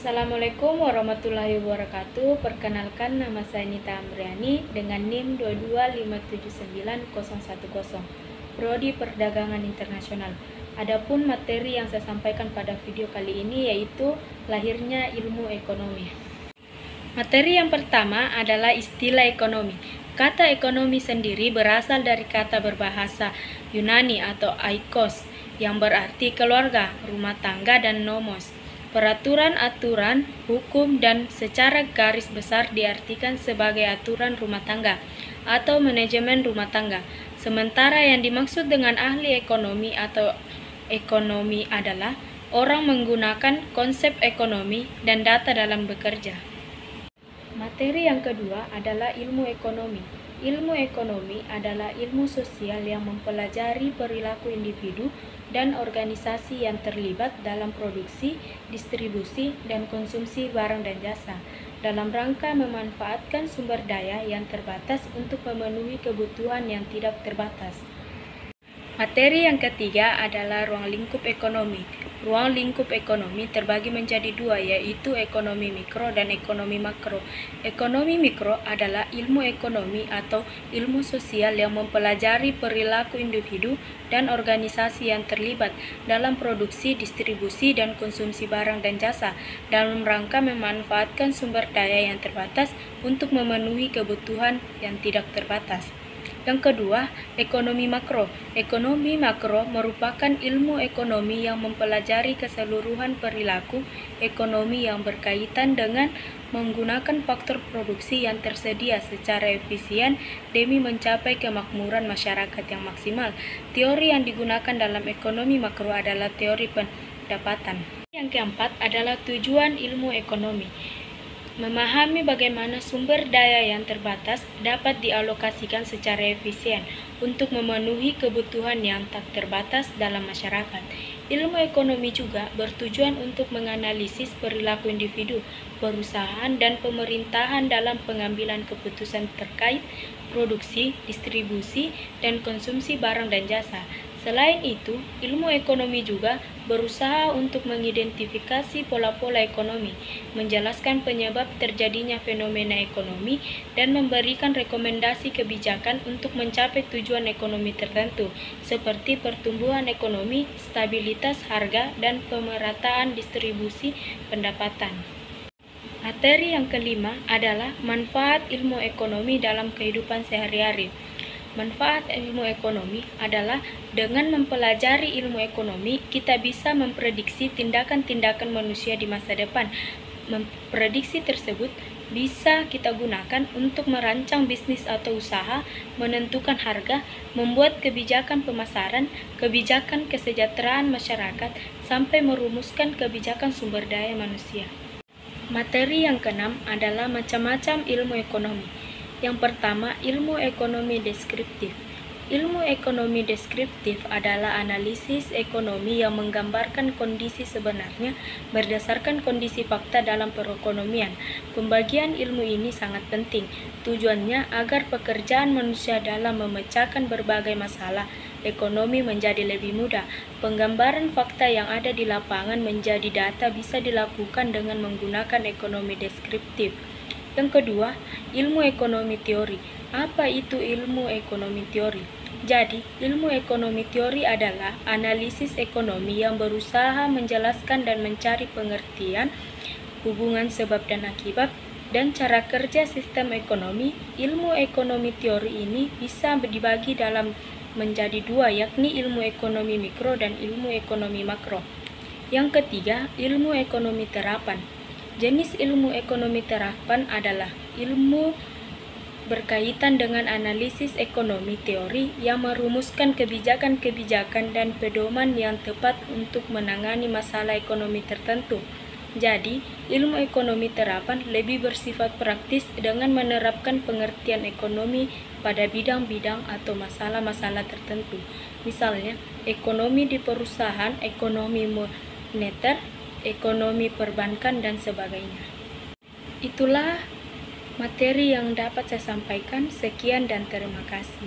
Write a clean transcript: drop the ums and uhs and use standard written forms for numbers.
Assalamualaikum warahmatullahi wabarakatuh. Perkenalkan, nama saya Nita Amriani dengan NIM 225791010, Prodi Perdagangan Internasional. Adapun materi yang saya sampaikan pada video kali ini yaitu lahirnya ilmu ekonomi. Materi yang pertama adalah istilah ekonomi. Kata ekonomi sendiri berasal dari kata berbahasa Yunani atau oikos yang berarti keluarga, rumah tangga, dan nomos. Peraturan-aturan, hukum, dan secara garis besar diartikan sebagai aturan rumah tangga atau manajemen rumah tangga. Sementara yang dimaksud dengan ahli ekonomi atau ekonomi adalah orang menggunakan konsep ekonomi dan data dalam bekerja. Materi yang kedua adalah ilmu ekonomi. Ilmu ekonomi adalah ilmu sosial yang mempelajari perilaku individu dan organisasi yang terlibat dalam produksi, distribusi, dan konsumsi barang dan jasa, dalam rangka memanfaatkan sumber daya yang terbatas untuk memenuhi kebutuhan yang tidak terbatas. Materi yang ketiga adalah ruang lingkup ekonomi. Ruang lingkup ekonomi terbagi menjadi dua, yaitu ekonomi mikro dan ekonomi makro. Ekonomi mikro adalah ilmu ekonomi atau ilmu sosial yang mempelajari perilaku individu dan organisasi yang terlibat dalam produksi, distribusi, dan konsumsi barang dan jasa, dalam rangka memanfaatkan sumber daya yang terbatas untuk memenuhi kebutuhan yang tidak terbatas. Yang kedua, ekonomi makro. Ekonomi makro merupakan ilmu ekonomi yang mempelajari keseluruhan perilaku ekonomi yang berkaitan dengan menggunakan faktor produksi yang tersedia secara efisien demi mencapai kemakmuran masyarakat yang maksimal. Teori yang digunakan dalam ekonomi makro adalah teori pendapatan. Yang keempat adalah tujuan ilmu ekonomi. Memahami bagaimana sumber daya yang terbatas dapat dialokasikan secara efisien untuk memenuhi kebutuhan yang tak terbatas dalam masyarakat. Ilmu ekonomi juga bertujuan untuk menganalisis perilaku individu, perusahaan, dan pemerintahan dalam pengambilan keputusan terkait produksi, distribusi, dan konsumsi barang dan jasa. Selain itu, ilmu ekonomi juga berusaha untuk mengidentifikasi pola-pola ekonomi, menjelaskan penyebab terjadinya fenomena ekonomi, dan memberikan rekomendasi kebijakan untuk mencapai tujuan ekonomi tertentu, seperti pertumbuhan ekonomi, stabilitas harga, dan pemerataan distribusi pendapatan. Materi yang kelima adalah manfaat ilmu ekonomi dalam kehidupan sehari-hari. Manfaat ilmu ekonomi adalah dengan mempelajari ilmu ekonomi, kita bisa memprediksi tindakan-tindakan manusia di masa depan. Memprediksi tersebut bisa kita gunakan untuk merancang bisnis atau usaha, menentukan harga, membuat kebijakan pemasaran, kebijakan kesejahteraan masyarakat, sampai merumuskan kebijakan sumber daya manusia. Materi yang keenam adalah macam-macam ilmu ekonomi. Yang pertama, ilmu ekonomi deskriptif. Ilmu ekonomi deskriptif adalah analisis ekonomi yang menggambarkan kondisi sebenarnya berdasarkan kondisi fakta dalam perekonomian. Pembagian ilmu ini sangat penting. Tujuannya agar pekerjaan manusia dalam memecahkan berbagai masalah ekonomi menjadi lebih mudah. Penggambaran fakta yang ada di lapangan menjadi data bisa dilakukan dengan menggunakan ekonomi deskriptif. Yang kedua, ilmu ekonomi teori. Apa itu ilmu ekonomi teori? Jadi, ilmu ekonomi teori adalah analisis ekonomi yang berusaha menjelaskan dan mencari pengertian hubungan sebab dan akibat dan cara kerja sistem ekonomi. Ilmu ekonomi teori ini bisa dibagi dalam menjadi dua, yakni ilmu ekonomi mikro dan ilmu ekonomi makro. Yang ketiga, ilmu ekonomi terapan. Jenis ilmu ekonomi terapan adalah ilmu berkaitan dengan analisis ekonomi teori yang merumuskan kebijakan-kebijakan dan pedoman yang tepat untuk menangani masalah ekonomi tertentu. Jadi, ilmu ekonomi terapan lebih bersifat praktis dengan menerapkan pengertian ekonomi pada bidang-bidang atau masalah-masalah tertentu. Misalnya, ekonomi di perusahaan, ekonomi moneter, ekonomi perbankan, dan sebagainya. Itulah materi yang dapat saya sampaikan. Sekian dan terima kasih.